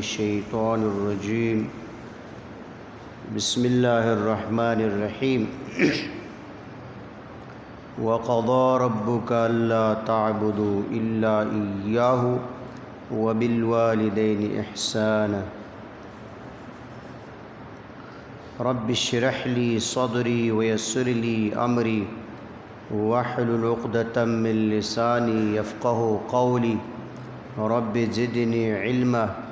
الشیطان الرجیم بسم اللہ الرحمن الرحیم وَقَضَى رَبُّكَ أَلَّا تَعْبُدُوا إِلَّا إِيَّاهُ وَبِالْوَالِدَيْنِ إِحْسَانًا رَبِّ اشْرَحْ لِي صَدْرِي وَيَسِّرْ لِي أَمْرِي وَاحْلُلْ عُقْدَةً مِّن لِّسَانِي يَفْقَهُوا قَوْلِي رَبِّ زِدْنِي عِلْمًا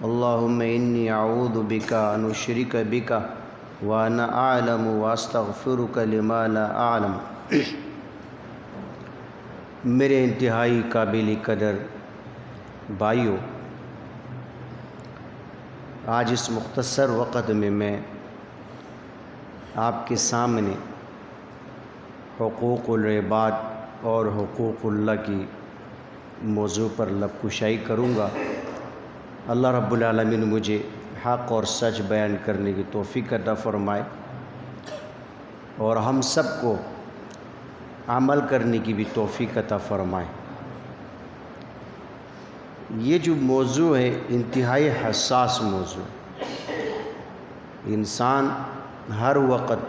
اللهم إني أعوذ بك أن أشرك بك وأنا أعلم وأستغفرك لما لا أعلم۔ میرے انتہائی قابل قدر بھائیوں، آج اس مختصر وقت میں آپ کے سامنے حقوق العباد اور حقوق اللہ کی موضوع پر لب کشائی کروں گا۔ اللہ رب العالمین مجھے حق اور سچ بیان کرنے کی توفیق عطا فرمائے اور ہم سب کو عمل کرنے کی بھی توفیق عطا فرمائے۔ یہ جو موضوع ہے انتہائی حساس موضوع، انسان ہر وقت،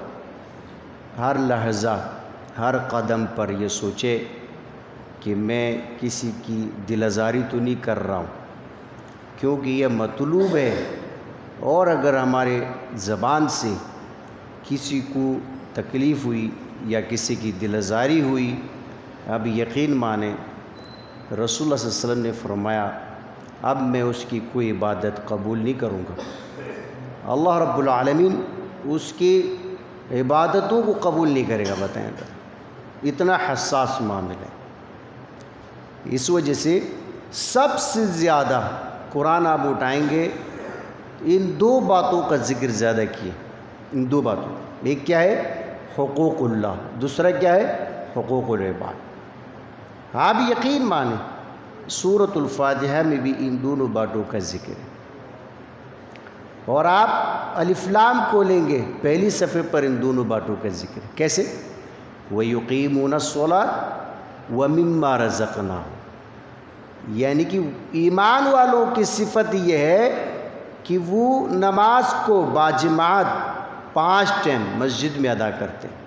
ہر لحظہ، ہر قدم پر یہ سوچے کہ میں کسی کی دل آزاری تو نہیں کر رہا ہوں، کیونکہ یہ مطلوب ہے۔ اور اگر ہمارے زبان سے کسی کو تکلیف ہوئی یا کسی کی دل آزاری ہوئی، اب یقین مانیں رسول اللہ صلی اللہ علیہ وسلم نے فرمایا اب میں اس کی کوئی عبادت قبول نہیں کروں گا۔ اللہ رب العالمین اس کی عبادتوں کو قبول نہیں کرے گا، بتائیں گا، اتنا حساس معاملہ ہے۔ اس وجہ سے سب سے زیادہ قرآن آپ اٹھائیں گے ان دو باتوں کا ذکر زیادہ کیے، ان دو باتوں، ایک کیا ہے حقوق اللہ، دوسرا کیا ہے حقوق العباد۔ آپ یقین مانیں سورۃ الفاتحہ میں بھی ان دونوں باتوں کا ذکر ہے، اور آپ الف لام کھولیں گے پہلی صفحے پر ان دونوں باتوں کا ذکر ہے۔ کیسے؟ وَيُقِيمُونَ الصَّلَاةَ وَمِمَّا رَزَقْنَاهُمْ، یعنی کہ ایمان والوں کی صفت یہ ہے کہ وہ نماز کو باجماعت 5 ٹائم مسجد میں ادا کرتے ہیں۔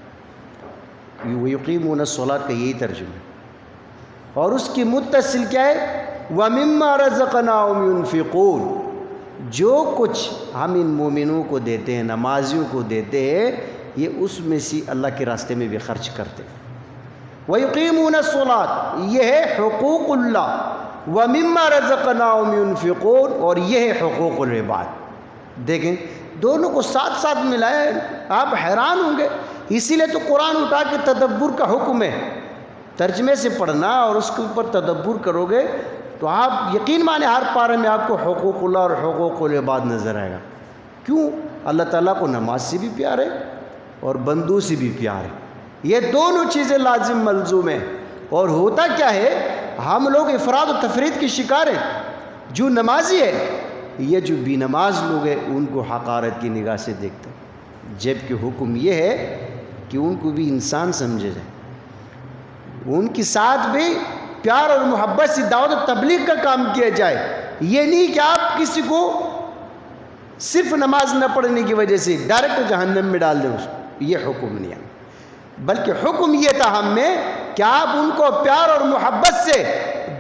وَيُقِيمُونَ الصَّلَاةَ کا یہی ترجمہ ہے، اور اس کی متصل کیا ہے وَمِمَّا رَزَقْنَاهُمْ يُنْفِقُونَ، جو کچھ ہم ان مومنوں کو دیتے ہیں، نمازیوں کو دیتے ہیں، یہ اس میں سے اللہ کے راستے میں بھی خرچ کرتے ہیں۔ وَيُقِيمُونَ الصَّلَاةَ یہ ہے حقوق اللہ، وَمِمَّا رَزَقْنَاهُمْ يُنْفِقُونَ اور یہ ہے حقوق العباد۔ دیکھیں دونوں کو ساتھ ساتھ ملایا ہے، آپ حیران ہوں گے۔ اسی لیے تو قرآن اٹھا کے تدبر کا حکم ہے، ترجمے سے پڑھنا اور اس کے اوپر تدبر کرو گے تو آپ یقین مانیں ہر پارے میں آپ کو حقوق اللہ اور حقوق العباد نظر آئے گا۔ کیوں؟ اللہ تعالیٰ کو نماز سے بھی پیار ہے اور بندوں سے بھی پیار ہے، یہ دونوں چیزیں لازم ملزوم ہیں۔ اور ہوتا کیا ہے، ہم لوگ افراد و تفرید کی شکار ہیں۔ جو نمازی ہے، یہ جو بے نماز لوگ ہیں ان کو حقارت کی نگاہ سے دیکھتے ہیں، جبکہ حکم یہ ہے کہ ان کو بھی انسان سمجھے جائے، ان کے ساتھ بھی پیار اور محبت سے دعوت و تبلیغ کا کام کیا جائے۔ یہ نہیں کہ آپ کسی کو صرف نماز نہ پڑھنے کی وجہ سے ڈائریکٹ جہنم میں ڈال دیں، اس کو یہ حکم نہیں ہے، بلکہ حکم یہ تھا ہم میں کہ آپ ان کو پیار اور محبت سے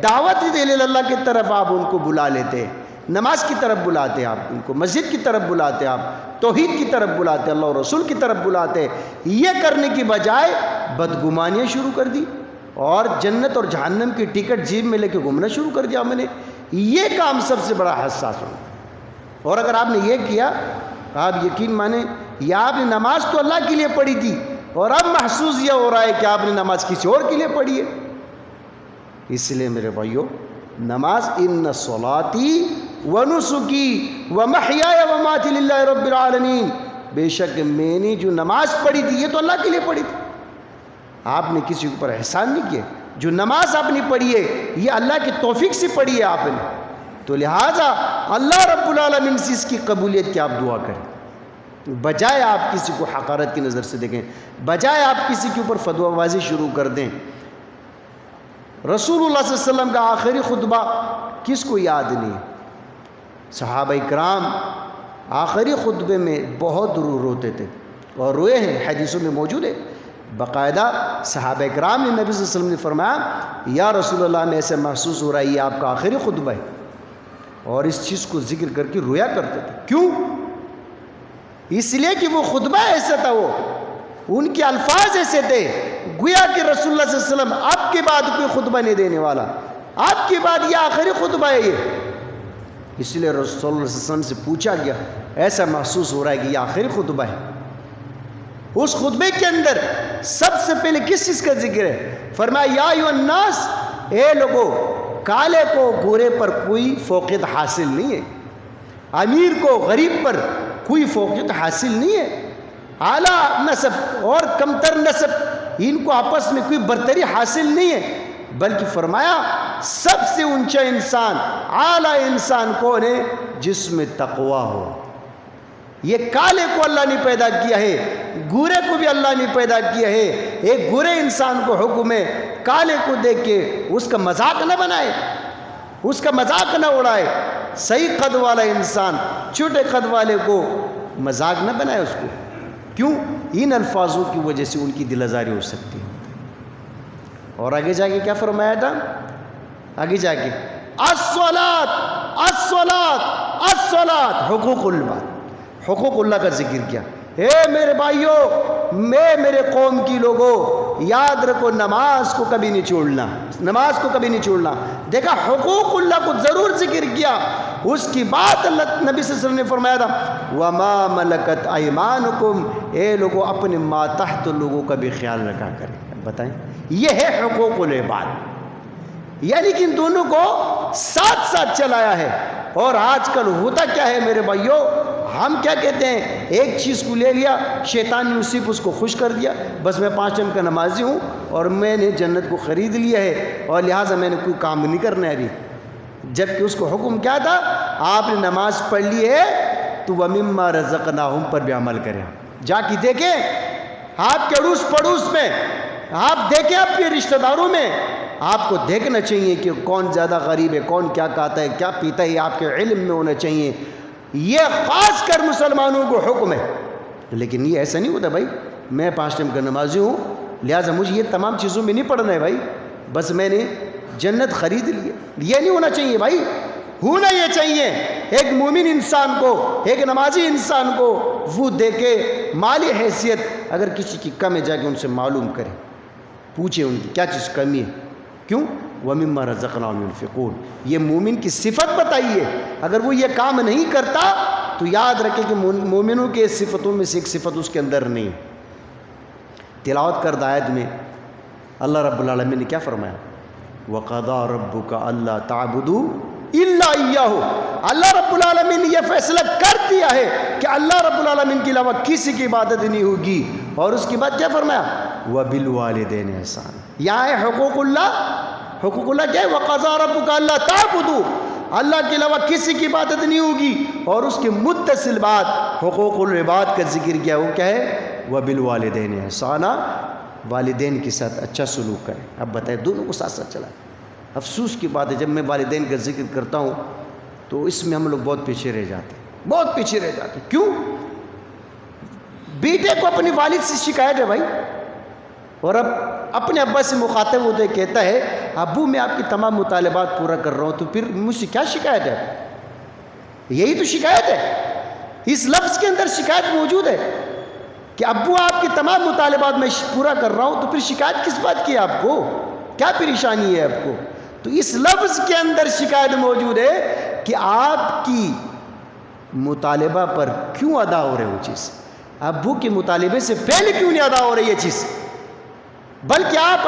دعوت اللہ کی طرف آپ ان کو بلا لیتے ہیں، نماز کی طرف بلاتے ہیں، آپ ان کو مسجد کی طرف بلاتے ہیں، آپ توحید کی طرف بلاتے ہیں، اللہ اور رسول کی طرف بلاتے ہیں۔ یہ کرنے کی بجائے بدگمانیاں شروع کر دی اور جنت اور جہنم کی ٹکٹ جیب میں لے کے گھومنا شروع کر دیا میں نے۔ یہ کام سب سے بڑا حساس ہو، اور اگر آپ نے یہ کیا، آپ یقین مانیں یہ آپ نے نماز تو اللہ کے لیے پڑھی تھی اور اب محسوس یہ ہو رہا ہے کہ آپ نے نماز کسی اور کے لیے پڑھی ہے۔ اس لیے میرے بھائیو، نماز ان صلاتی ونسکی ومحیای ومماتی للہ رب العالمین، بے شک میں نے جو نماز پڑھی تھی یہ تو اللہ کے لیے پڑھی تھی، آپ نے کسی کے اوپر احسان نہیں کیا۔ جو نماز آپ نے پڑھی ہے یہ اللہ کی توفیق سے پڑھی ہے آپ نے، تو لہٰذا اللہ رب العالمین سے اس کی قبولیت کی آپ دعا کریں، بجائے آپ کسی کو حقارت کی نظر سے دیکھیں، بجائے آپ کسی کے اوپر فتویٰ بازی شروع کر دیں۔ رسول اللہ صلی اللہ علیہ وسلم کا آخری خطبہ کس کو یاد نہیں؟ صحابہ کرام آخری خطبے میں بہت روتے تھے اور روئے ہیں، حدیثوں میں موجود ہے باقاعدہ۔ صحابہ کرام نے نبی صلی اللہ علیہ وسلم نے فرمایا یا رسول اللہ میں ایسے محسوس ہو رہا ہے یہ آپ کا آخری خطبہ ہے، اور اس چیز کو ذکر کر کے رویا کرتے تھے۔ کیوں؟ اس لیے کہ وہ خطبہ ایسا تھا، وہ ان کے الفاظ ایسے تھے گویا کہ رسول اللہ صلی اللہ علیہ وسلم آپ کے بعد کوئی خطبہ نہیں دینے والا، آپ کے بعد یہ آخری خطبہ ہے یہ۔ اس لیے رسول اللہ صلی اللہ علیہ وسلم سے پوچھا گیا ایسا محسوس ہو رہا ہے کہ یہ آخری خطبہ ہے۔ اس خطبے کے اندر سب سے پہلے کس چیز کا ذکر ہے؟ فرمایا یا ایھا الناس، اے لوگو، کالے کو گورے پر کوئی فوقیت حاصل نہیں ہے، امیر کو غریب پر کوئی فوقیت حاصل نہیں ہے، اعلیٰ نسب اور کمتر نسب ان کو آپس میں کوئی برتری حاصل نہیں ہے، بلکہ فرمایا سب سے اونچا انسان، اعلیٰ انسان کون ہے؟ جس میں تقوی ہو۔ یہ کالے کو اللہ نے پیدا کیا ہے، گورے کو بھی اللہ نے پیدا کیا ہے۔ ایک گورے انسان کو حکم ہے کالے کو دیکھ کے اس کا مذاق نہ بنائے، اس کا مذاق نہ اڑائے۔ صحیح قد والا انسان چھوٹے قد والے کو مذاق نہ بنائے اس کو۔ کیوں؟ ان الفاظوں کی وجہ سے ان کی دل آزاری ہو سکتی ہے۔ اور آگے جا کے کیا فرمایا تھا؟ آگے جا کے الصلاۃ الصلاۃ الصلاۃ، حقوق اللہ، حقوق اللہ کا ذکر کیا۔ اے میرے بھائیوں، میرے قوم کی لوگوں، یاد رکھو نماز کو کبھی نہیں چھوڑنا، نماز کو کبھی نہیں چھوڑنا۔ دیکھا حقوق اللہ کو ضرور ذکر کیا، اس کی بات اللہ نبی صلی اللہ علیہ وسلم نے فرمایا تھا وَمَا مَلَكَتْ أَيْمَانُكُمْ، اے لوگوں اپنے ماتحت لوگوں کا بھی خیال رکھا کریں۔ بتائیں، یہ ہے حقوق العباد، یعنی کہ ان دونوں کو ساتھ ساتھ چلایا ہے۔ اور آج کل ہوتا کیا ہے میرے بھائیوں، ہم کیا کہتے ہیں، ایک چیز کو لے لیا شیطان نے اسی پر اس کو خوش کر دیا، بس میں 5 ٹائم کا نمازی ہوں اور میں نے جنت کو خرید لیا ہے اور لہٰذا میں نے کوئی کام نہیں کرنا ہے ابھی، جبکہ اس کو حکم کیا تھا؟ آپ نے نماز پڑھ لی ہے تو وَمِمَّا رَزَقْنَاهُمْ پر بھی عمل کریں۔ جا کے دیکھیں آپ کے اڑوس پڑوس میں، آپ دیکھیں اپنے رشتہ داروں میں، آپ کو دیکھنا چاہیے کہ کون زیادہ غریب ہے، کون کیا کھاتا ہے، کیا پیتا ہے، آپ کے علم میں ہونا چاہیے۔ یہ خاص کر مسلمانوں کو حکم ہے، لیکن یہ ایسا نہیں ہوتا بھائی میں 5 ٹائم کا نمازی ہوں لہٰذا مجھے یہ تمام چیزوں میں نہیں پڑھنا ہے بھائی، بس میں نے جنت خرید لی ہے۔ یہ نہیں ہونا چاہیے بھائی، ہونا یہ چاہیے ایک مومن انسان کو، ایک نمازی انسان کو وہ دیکھے مالی حیثیت اگر کسی کی کم ہے جا کے ان سے معلوم کرے، پوچھے ان کی کیا چیز کمی ہے۔ کیوں؟ وَمِمَّا رَزَقْنَاهُمْ يُنْفِقُونَ، یہ مومن کی صفت بتائیے۔ اگر وہ یہ کام نہیں کرتا تو یاد رکھے کہ مومنوں کے صفتوں میں سے ایک صفت اس کے اندر نہیں۔ تلاوت کردہ آیت میں اللہ رب العالمین نے کیا فرمایا؟ وَقَضَىٰ رَبُّكَ أَلَّا تَعْبُدُوا إِلَّا إِيَّاهُ، اللہ رب العالمین نے یہ فیصلہ کر دیا ہے کہ اللہ رب العالمین کے علاوہ کسی کی عبادت نہیں ہوگی۔ اور اس کے بعد کیا فرمایا؟ وَبِالْوَالِدَيْنِ إِحْسَانًا، یہاں ہے حقوق اللہ۔ حقوق اللہ کیا ہے؟ وَقَضَىٰ رَبُّكَ أَلَّا تَعْبُدُوا، اللہ کے علاوہ کسی کی عبادت نہیں ہوگی۔ اور اس کے متصل بات حقوق العباد کا ذکر کیا، وہ کیا ہے؟ وَبِالْوَالِدَيْنِ إِحْسَانًا، والدین کے ساتھ اچھا سلوک کریں۔ اب بتائیں دونوں کو ساتھ ساتھ چلائیں۔ افسوس کی بات ہے جب میں والدین کا ذکر کرتا ہوں تو اس میں ہم لوگ بہت پیچھے رہ جاتے ہیں، بہت پیچھے رہ جاتے ہیں۔ کیوں؟ بیٹے کو اپنے والد سے شکایت ہے بھائی، اور اب اپنے ابا سے مخاطب ہوتے کہتا ہے ابو میں آپ کی تمام مطالبات پورا کر رہا ہوں، تو پھر مجھ سے کیا شکایت ہے؟ یہی تو شکایت ہے، اس لفظ کے اندر شکایت موجود ہے کہ ابو آپ کی تمام مطالبات میں پورا کر رہا ہوں، تو پھر شکایت کس بات کی ہے آپ کو؟ کیا پریشانی ہے آپ کو؟ تو اس لفظ کے اندر شکایت موجود ہے کہ آپ کی مطالبہ پر کیوں ادا ہو رہے وہ چیز، ابو کے مطالبے سے پہلے کیوں نہیں ادا ہو رہی یہ چیز؟ بلکہ آپ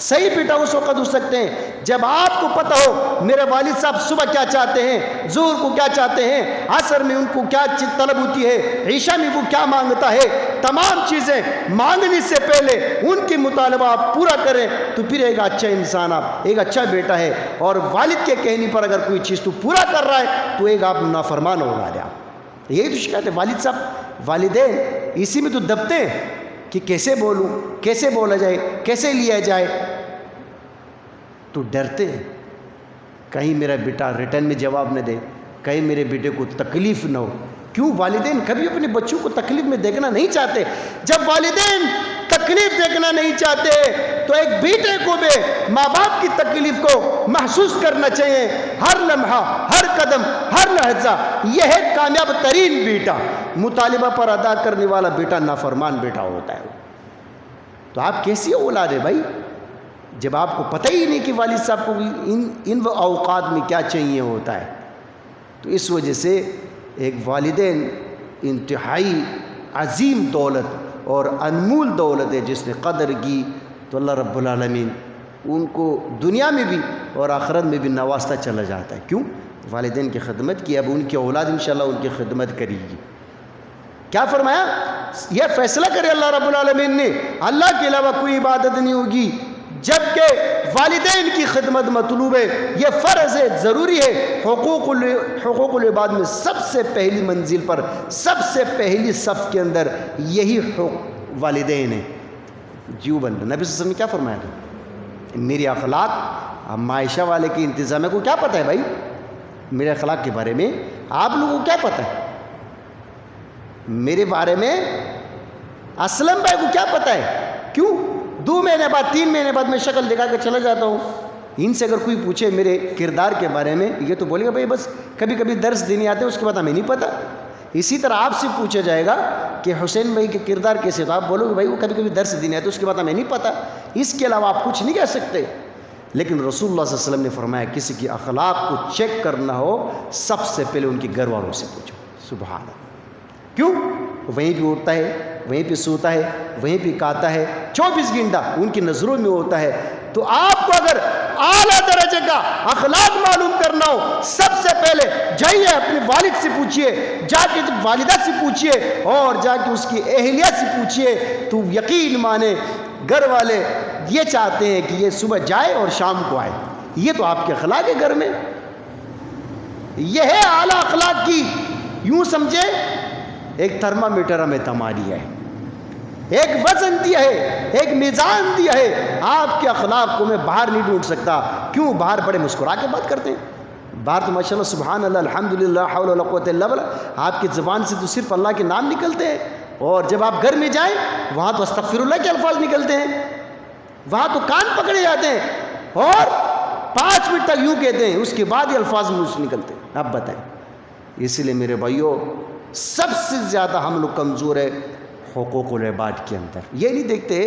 صحیح بیٹا اس وقت ہو سکتے ہیں جب آپ کو پتہ ہو میرے والد صاحب صبح کیا چاہتے ہیں، ظہر کو کیا چاہتے ہیں، عصر میں ان کو کیا طلب ہوتی ہے، عشاء میں وہ کیا مانگتا ہے، تمام چیزیں مانگنے سے پہلے ان کے مطالبہ آپ پورا کریں تو پھر ایک اچھا انسان، آپ ایک اچھا بیٹا ہے۔ اور والد کے کہنے پر اگر کوئی چیز تو پورا کر رہا ہے تو ایک آپ نافرمان ہو رہا ہے۔ آپ یہی تو شکایت ہے، والد صاحب والدین اسی میں تو دبتے ہیں کہ کیسے بولوں، کیسے بولا جائے، کیسے لیا جائے، تو ڈرتے ہیں کہیں میرا بیٹا ریٹرن میں جواب نہ دے، کہیں میرے بیٹے کو تکلیف نہ ہو. کیوں؟ والدین کبھی اپنے بچوں کو تکلیف میں دیکھنا نہیں چاہتے. جب والدین تکلیف دیکھنا نہیں چاہتے تو ایک بیٹے کو بھی ماں باپ کی تکلیف کو محسوس کرنا چاہیے. ہر لمحہ، ہر قدم، ہر لحظہ. یہ ہے کامیاب ترین بیٹا. مطالبہ پر ادا کرنے والا بیٹا نافرمان بیٹا ہوتا ہے. تو آپ کیسی اولاد ہے بھائی جب آپ کو پتہ ہی نہیں کہ والد صاحب کو ان اوقات میں کیا چاہیے ہوتا ہے. تو اس وجہ سے ایک والدین انتہائی عظیم دولت اور انمول دولت ہے. جس نے قدر کی تو اللہ رب العالمین ان کو دنیا میں بھی اور آخرت میں بھی نوازتا چلا جاتا ہے. کیوں؟ والدین کی خدمت کی. اب ان کی اولاد انشاءاللہ ان کی خدمت کرے گی. کیا فرمایا؟ یہ فیصلہ کرے اللہ رب العالمین نے اللہ کے علاوہ کوئی عبادت نہیں ہوگی جبکہ والدین کی خدمت مطلوب ہے. یہ فرض ہے، ضروری ہے. حقوق العباد میں سب سے پہلی منزل پر، سب سے پہلی صف کے اندر یہی حقوق والدین ہیں. جیو بندہ نبی صلی اللہ علیہ وسلم نے کیا فرمایا تھا؟ میری اخلاق. اب معاشہ والے کے انتظامیہ کو کیا پتہ ہے بھائی میرے اخلاق کے بارے میں؟ آپ لوگوں کو کیا پتہ ہے میرے بارے میں؟ اسلم بھائی کو کیا پتہ ہے؟ کیوں 2 مہینے بعد 3 مہینے بعد میں شکل دکھا کے چلا جاتا ہوں. ان سے اگر کوئی پوچھے میرے کردار کے بارے میں یہ تو بولے گا بھائی بس کبھی کبھی درس دینے آتے ہیں اس کے بعد ہمیں نہیں پتہ. اسی طرح آپ سے پوچھا جائے گا کہ حسین بھائی کے کردار کیسے، تو آپ بولو گے بھائی وہ کبھی کبھی درس دینے آتے ہیں اس کے بعد ہمیں نہیں پتہ. اس کے علاوہ آپ کچھ نہیں کہہ سکتے. لیکن رسول اللہ صلی اللہ علیہ وسلم نے فرمایا کسی کی اخلاق کو چیک کرنا ہو سب سے پہلے ان کے گھر والوں سے پوچھو. سبحان اللہ. کیوں؟ وہیں پہ اٹھتا ہے، وہیں پہ سوتا ہے، وہیں پہ کھاتا ہے، 24 گھنٹہ ان کی نظروں میں ہوتا ہے. تو آپ کو اگر اعلیٰ درجے کا اخلاق معلوم کرنا ہو سب سے پہلے جائیے اپنے والد سے پوچھئے، جا کے والدہ سے پوچھئے اور جا کے اس کی اہلیہ سے پوچھئے. تو یقین مانے گھر والے یہ چاہتے ہیں کہ یہ صبح جائے اور شام کو آئے. یہ تو آپ کے اخلاق ہے گھر میں. یہ ہے اعلیٰ اخلاق کی. یوں سمجھے ایک تھرمامیٹر ہمیں تما دیا ہے، ایک وزن دیا ہے، ایک میزان دیا ہے. آپ کے اخلاق کو میں باہر نہیں ڈھونڈ سکتا. کیوں؟ باہر بڑے مسکرا کے بات کرتے ہیں. باہر تو ماشاءاللہ سبحان اللہ الحمدللہ لا حول ولا قوت الا باللہ آپ کی زبان سے تو صرف اللہ کے نام نکلتے ہیں. اور جب آپ گھر میں جائیں وہاں تو استغفر اللہ کے الفاظ نکلتے ہیں، وہاں تو کان پکڑے جاتے ہیں اور 5 منٹ تک یوں کہتے ہیں، اس کے بعد یہ الفاظ منہ سے نکلتے ہیں. آپ بتائیں. اسی لیے میرے بھائیوں سب سے زیادہ ہم لوگ کمزور ہے حقوق العباد کے اندر. یہ نہیں دیکھتے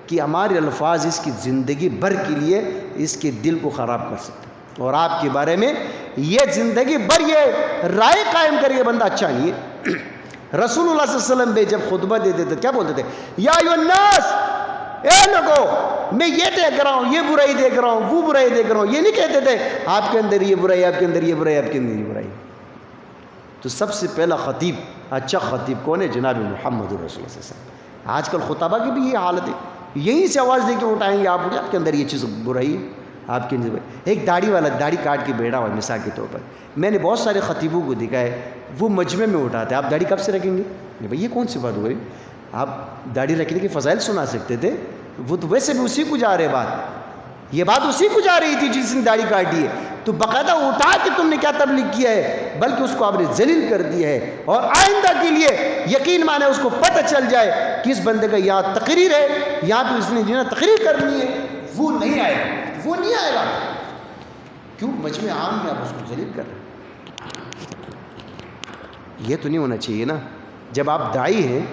کہ ہمارے الفاظ اس کی زندگی بھر کے لیے اس کے دل کو خراب کر سکتے. اور آپ کے بارے میں یہ زندگی بھر یہ رائے قائم کر یہ بندہ اچھا نہیں ہے. رسول اللہ صلی اللہ علیہ وسلم بھی جب خطبہ دیتے تھے کیا بولتے تھے؟ یا ایھا الناس، اے لوگو میں یہ دیکھ رہا ہوں، یہ برائی دیکھ رہا ہوں، وہ برائی دیکھ رہا ہوں. یہ نہیں کہتے تھے آپ کے اندر یہ برائی، آپ کے اندر یہ برائی، آپ کے اندر یہ برائی. تو سب سے پہلا خطیب، اچھا خطیب کون ہے؟ جناب محمد رسول اللہ صلی اللہ علیہ وسلم. آج کل خطبہ کی بھی یہ حالت ہے، یہیں سے آواز دے کے اٹھائیں گے آپ کے اندر یہ چیز برائی، آپ کے اندر. ایک داڑھی والا داڑھی کاٹ کے بیٹھا ہوا مثال کے طور پر، میں نے بہت سارے خطیبوں کو دیکھا ہے وہ مجمع میں اٹھاتے ہیں آپ داڑھی کب سے رکھیں گے؟ بھائی یہ کون سی بات ہوئی؟ آپ داڑھی رکھنے کے فضائل سنا سکتے تھے. وہ تو ویسے بھی اسی کو جا رہے بات، یہ بات اسی کو جا رہی تھی جس نے داڑھی کاٹی ہے. تو باقاعدہ اٹھا کے تم نے کیا تبلیغ کیا ہے، بلکہ اس کو آپ نے ذلیل کر دیا ہے. اور آئندہ کے لیے یقین مانے اس کو پتہ چل جائے کہ اس بندے کا یہاں تقریر ہے، یہاں پہ اس نے جنہیں تقریر کرنی ہے، وہ نہیں آئے گا، وہ نہیں آئے گا. کیوں؟ مجمع عام میں آپ اس کو ذلیل کر رہے ہیں. یہ تو نہیں ہونا چاہیے نا. جب آپ داعی ہیں،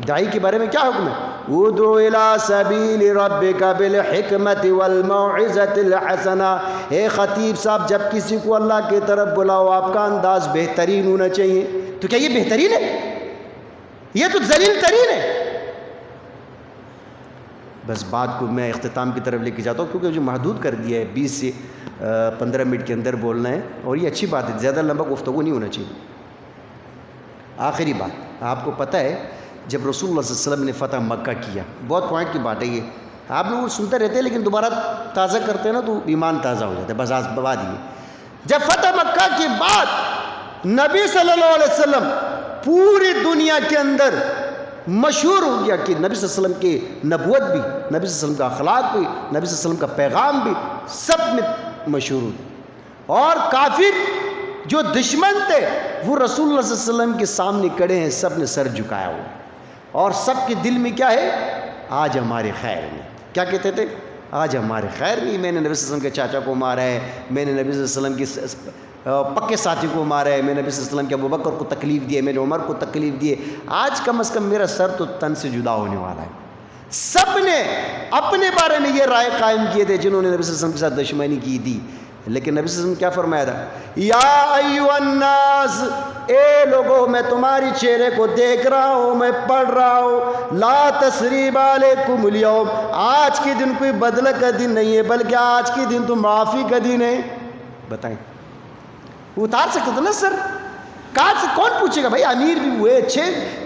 داعی کے بارے میں کیا حکم ہے؟ ادعو الی سبیل ربک بالحکمت والموعظۃ الحسنہ. اے خطیب صاحب جب کسی کو اللہ کی طرف بلاؤ آپ کا انداز بہترین ہونا چاہیے. تو کیا یہ بہترین ہے؟ یہ تو ذلیل ترین ہے. بس بات کو میں اختتام کی طرف لے کے جاتا ہوں کیونکہ جو محدود کر دیا ہے 20 سے 15 منٹ کے اندر بولنا ہے، اور یہ اچھی بات ہے، زیادہ لمبا گفتگو نہیں ہونا چاہیے. آخری بات، آپ کو پتہ ہے جب رسول اللہ صلی اللہ علیہ وسلم نے فتح مکہ کیا، بہت پوائنٹ کی بات ہے یہ، آپ لوگ سنتے رہتے ہیں لیکن دوبارہ تازہ کرتے ہیں نا تو ایمان تازہ ہو جاتا ہے. بس آج بات یہ، جب فتح مکہ کے بعد نبی صلی اللہ علیہ وسلم پوری دنیا کے اندر مشہور ہو گیا کہ نبی صلی اللہ علیہ وسلم کی نبوت بھی، نبی صلی اللہ علیہ وسلم کا اخلاق بھی، نبی صلی اللہ علیہ وسلم کا پیغام بھی سب میں مشہور ہو. اور کافر جو دشمن تھے وہ رسول اللہ صلی اللہ علیہ وسلم کے سامنے کھڑے ہیں، سب نے سر جھکایا ہوا، اور سب کے دل میں کیا ہے؟ آج ہمارے خیر میں. کیا کہتے تھے؟ آج ہمارے خیر نہیں. میں نے نبی صلی اللہ علیہ وسلم کے چاچا کو مارا ہے، میں نے نبی صلی اللہ علیہ وسلم کی پکے ساتھی کو مارا ہے، میں نے نبی صلی اللہ علیہ وسلم کے ابوبکر کو تکلیف دی ہے، میں نے عمر کو تکلیف دی ہے. آج کم از کم میرا سر تو تن سے جدا ہونے والا ہے. سب نے اپنے بارے میں یہ رائے قائم کیے تھے جنہوں نے نبی صلی اللہ علیہ وسلم کے ساتھ دشمنی کی تھی. لیکن نبی صلی اللہ علیہ وسلم کیا فرمایا تھا؟ یا ایھا الناس، اے لوگوں میں تمہاری چہرے کو دیکھ رہا ہوں، میں پڑھ رہا ہوں، لا تثریب علیکم اليوم، آج کے دن کوئی بدلہ کا دن نہیں ہے، بلکہ آج کے دن تو معافی کا دن ہے. بتائیں، اتار سکتے تھے نا سر؟ کہاں سے کون پوچھے گا بھائی؟ امیر بھی ہوئے،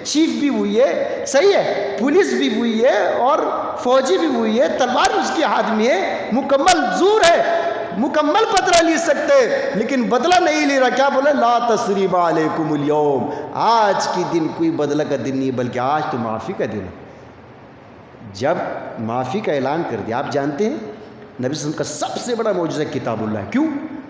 چیف بھی ہوئی ہے، صحیح ہے، پولیس بھی ہوئی ہے، اور فوجی بھی ہوئی ہے، تلوار اس کے ہاتھ میں ہے، مکمل زور ہے، مکمل بدلہ لے سکتے، لیکن بدلہ نہیں لے رہا. کیا بولے؟ لا تثریب علیکم اليوم، آج کی دن کوئی بدلہ کا دن نہیں، بلکہ آج تو معافی کا دن ہے. جب معافی کا اعلان کر دیا، آپ جانتے ہیں نبی صلی اللہ علیہ وسلم کا سب سے بڑا معجزہ کتاب اللہ ہے. کیوں؟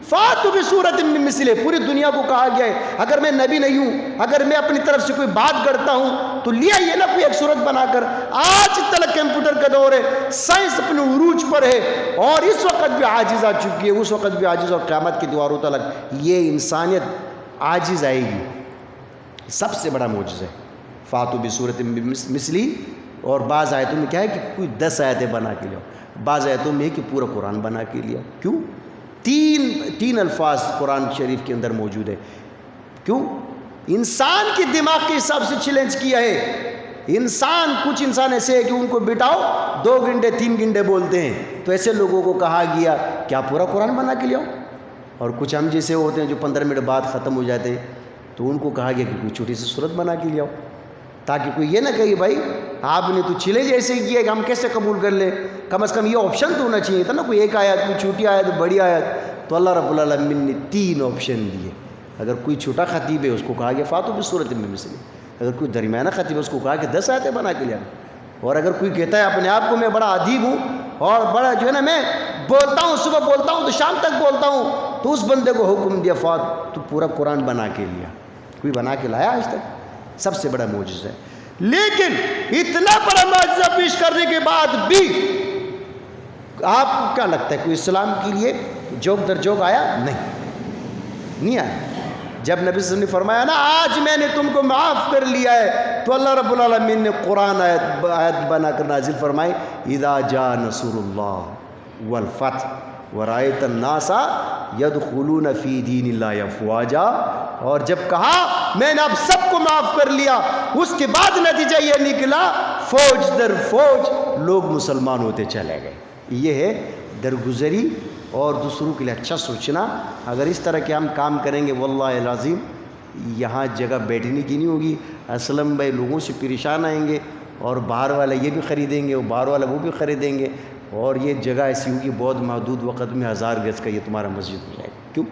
فاتوا بسورۃ من مثلہ، پوری دنیا کو کہا گیا ہے اگر میں نبی نہیں ہوں، اگر میں اپنی طرف سے کوئی بات کرتا ہوں تو لیا یہ نا کوئی ایک صورت بنا کر. آج تک کمپیوٹر کا دور ہے، سائنس اپنے عروج پر ہے، اور اس وقت بھی عاجز آ چکی ہے، اس وقت بھی عاجز، اور قیامت کی دیواروں تک یہ انسانیت عاجز آئے گی. سب سے بڑا معجزہ ہے فاتوا بسورۃ من مثلہ. اور بعض آیتوں میں کیا ہے کہ کوئی 10 آیتیں بنا کے لیاؤ، بعض آیتوں میں ہے کہ پورا قرآن بنا کے لیا. کیوں؟ تین الفاظ قرآن شریف کے اندر موجود ہے. کیوں؟ انسان کے دماغ کے حساب سے چیلنج کیا ہے. کچھ انسان ایسے ہے کہ ان کو بٹاؤ 2 گھنٹے 3 گھنٹے بولتے ہیں، تو ایسے لوگوں کو کہا گیا کیا پورا قرآن بنا کے لیاؤ. اور کچھ ہم جیسے ہوتے ہیں جو 15 منٹ بعد ختم ہو جاتے ہیں، تو ان کو کہا گیا کہ کوئی چھوٹی سی صورت بنا کے لیاؤ، تاکہ کوئی یہ نہ کہے بھائی آپ نے تو چیلنج ایسے ہی کیا کہ ہم کیسے قبول کر لیں. کم از کم یہ آپشن تو ہونا چاہیے تھا نا، کوئی ایک آیت، کوئی چھوٹی آیت، بڑی آیت. تو اللہ رب العالمین نے 3 آپشن دیے. اگر کوئی چھوٹا خطیب ہے اس کو کہا گیا فاتوا بسورۃ من مثلہ، اگر کوئی درمیانہ خطیب ہے اس کو کہا کہ 10 آیتیں بنا کے لیا. اور اگر کوئی کہتا ہے اپنے آپ کو میں بڑا ادیب ہوں اور بڑا جو ہے نا میں بولتا ہوں، صبح بولتا ہوں تو شام تک بولتا ہوں، تو اس بندے کو حکم دیا تو پورا قرآن بنا کے لیا. کوئی بنا کے لایا آج تک؟ سب سے بڑا معجزہ ہے. لیکن اتنا بڑا معجزہ پیش کرنے کے بعد بھی آپ کو کیا لگتا ہے کوئی اسلام کے لیے جوک در جوک آیا؟ نہیں آیا. جب نبی صلی اللہ علیہ وسلم نے فرمایا نا آج میں نے تم کو معاف کر لیا ہے، تو اللہ رب العالمین نے قرآن آیت بنا کر نازل فرمائی، اذا جاء نصر اللہ والفتح ورأیت الناس یدخلون فی دین اللہ افواجا. اور جب کہا میں نے اب سب کو معاف کر لیا، اس کے بعد نتیجہ یہ نکلا فوج در فوج لوگ مسلمان ہوتے چلے گئے. یہ ہے درگزری اور دوسروں کے لیے اچھا سوچنا. اگر اس طرح کے ہم کام کریں گے واللہ العظیم یہاں جگہ بیٹھنے کی نہیں ہوگی. اسلم بھائی لوگوں سے پریشان آئیں گے، اور باہر والا یہ بھی خریدیں گے، اور باہر والا وہ بھی خریدیں گے، اور یہ جگہ ایسی ہوگی بہت محدود وقت میں 1000 گز کا یہ تمہارا مسجد ہو جائے گا. کیوں؟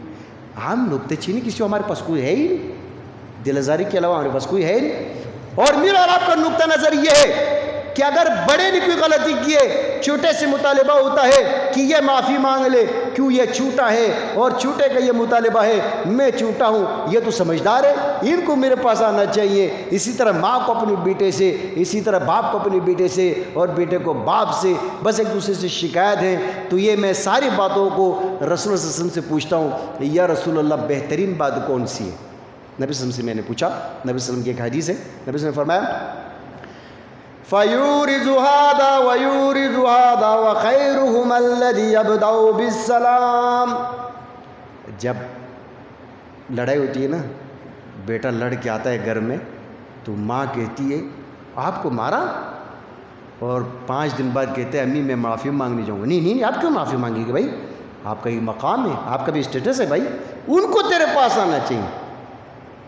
ہم نکتے چینی کسی ہمارے پاس کوئی ہے ہی نہیں، دل آزاری کے علاوہ ہمارے پاس کوئی ہے ہی نہیں. اور میرا اور آپ کا نقطہ نظر یہ ہے کہ اگر بڑے نے کوئی غلطی کی ہے، چھوٹے سے مطالبہ ہوتا ہے کہ یہ معافی مانگ لے، کیوں یہ چھوٹا ہے اور چھوٹے کا یہ مطالبہ ہے میں چھوٹا ہوں، یہ تو سمجھدار ہے، ان کو میرے پاس آنا چاہیے. اسی طرح ماں کو اپنے بیٹے سے، اسی طرح باپ کو اپنے بیٹے سے، اور بیٹے کو باپ سے، بس ایک دوسرے سے شکایت ہے. تو یہ میں ساری باتوں کو رسول اللہ صلی اللہ علیہ وسلم سے پوچھتا ہوں، یا رسول اللہ بہترین بات کون سی ہے؟ نبی صلی اللہ علیہ وسلم سے میں نے پوچھا. نبی صلی اللہ علیہ وسلم کی ایک حدیث ہے، نبی صلی اللہ علیہ وسلم نے فرمایا فَيُورِزُ هَذَا وَيُورِزُ هَذَا وَخَيْرُهُمَا الَّذِي يَبْدَأُ بِالسَّلَامِ. جب لڑائی ہوتی ہے نا، بیٹا لڑ کے آتا ہے گھر میں، تو ماں کہتی ہے آپ کو مارا، اور 5 دن بعد کہتے ہیں امی میں معافی مانگنے جاؤں گا. نہیں آپ کیوں معافی مانگے گی بھائی؟ آپ کا یہ مقام ہے، آپ کا بھی اسٹیٹس ہے بھائی، ان کو تیرے پاس آنا چاہیے.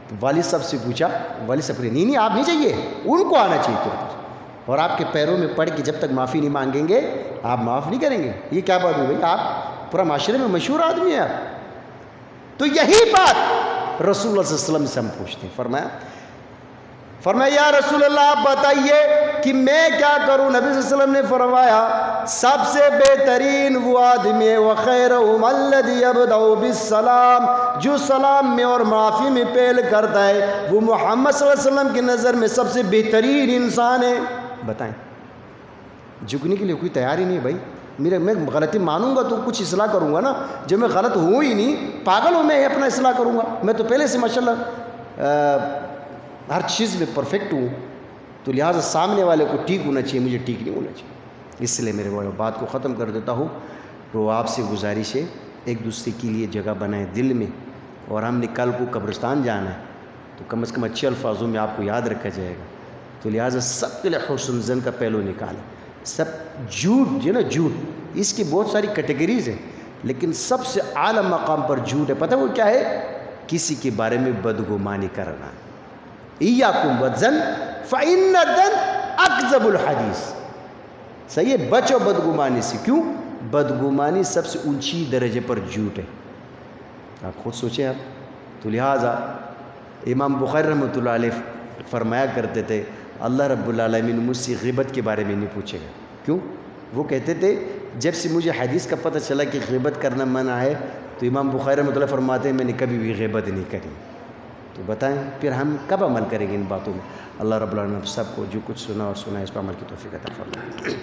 تو والد صاحب سے پوچھا، والد صاحب نے نہیں آپ نہیں چاہیے، ان کو آنا چاہیے تیرے پاس، اور آپ کے پیروں میں پڑھ کے جب تک معافی نہیں مانگیں گے آپ معاف نہیں کریں گے. یہ کیا بات ہوئی بھائی؟ آپ پورا معاشرے میں مشہور آدمی ہیں آپ. تو یہی بات رسول اللہ صلی اللہ علیہ وسلم سے ہم پوچھتے ہیں. فرمایا فرمایا یا رسول اللہ آپ بتائیے کہ میں کیا کروں؟ نبی صلی اللہ علیہ وسلم نے فرمایا سب سے بہترین وہ آدمی ہے وَخَيْرُهُمْ الَّذِي يَبْدَأُ بِالسَّلَامِ، جو سلام میں اور معافی میں پہل کرتا ہے وہ محمد صلی اللہ علیہ وسلم کی نظر میں سب سے بہترین انسان ہے۔ بتائیں، جھکنے کے لیے کوئی تیاری نہیں ہے بھائی۔ میں غلطی مانوں گا تو کچھ اصلاح کروں گا نا، جب میں غلط ہوں ہی نہیں، پاگل ہوں میں اپنا اصلاح کروں گا؟ میں تو پہلے سے ماشاءاللہ ہر چیز میں پرفیکٹ ہوں، تو لہٰذا سامنے والے کو ٹھیک ہونا چاہیے، مجھے ٹھیک نہیں ہونا چاہیے۔ اس لیے میرے بات کو ختم کر دیتا ہوں۔ تو آپ سے گزارش ہے ایک دوسرے کے لیے جگہ بنائیں دل میں، اور ہم نے کل کو قبرستان جانا ہے تو کم از کم اچھے الفاظوں میں آپ کو یاد رکھا جائے گا، تو لہٰذا سب کے لیے حسن زن کا پہلو نکالیں۔ سب جھوٹ جو نا، جھوٹ اس کی بہت ساری کیٹیگریز ہیں، لیکن سب سے اعلیٰ مقام پر جھوٹ ہے، پتہ وہ کیا ہے؟ کسی کے بارے میں بدگمانی کرنا۔ ایاکم والظن فإن الظن اکذب الحدیث، صحیح ہے؟ بچو بدگمانی سے۔ کیوں؟ بدگمانی سب سے اونچی درجے پر جھوٹ ہے، آپ خود سوچیں آپ۔ تو لہٰذا امام بخاری رحمۃ اللہ علیہ فرمایا کرتے تھے اللہ رب العالمین مجھ سے غیبت کے بارے میں نہیں پوچھے گا۔ کیوں؟ وہ کہتے تھے جب سے مجھے حدیث کا پتہ چلا کہ غیبت کرنا منع ہے، تو امام بخاری رحمۃ اللہ فرماتے ہیں میں نے کبھی بھی غیبت نہیں کری۔ تو بتائیں پھر ہم کب عمل کریں گے ان باتوں میں؟ اللہ رب العالمین سب کو جو کچھ سنا اور سنا اس پر عمل کی توفیق عطا فرمائے۔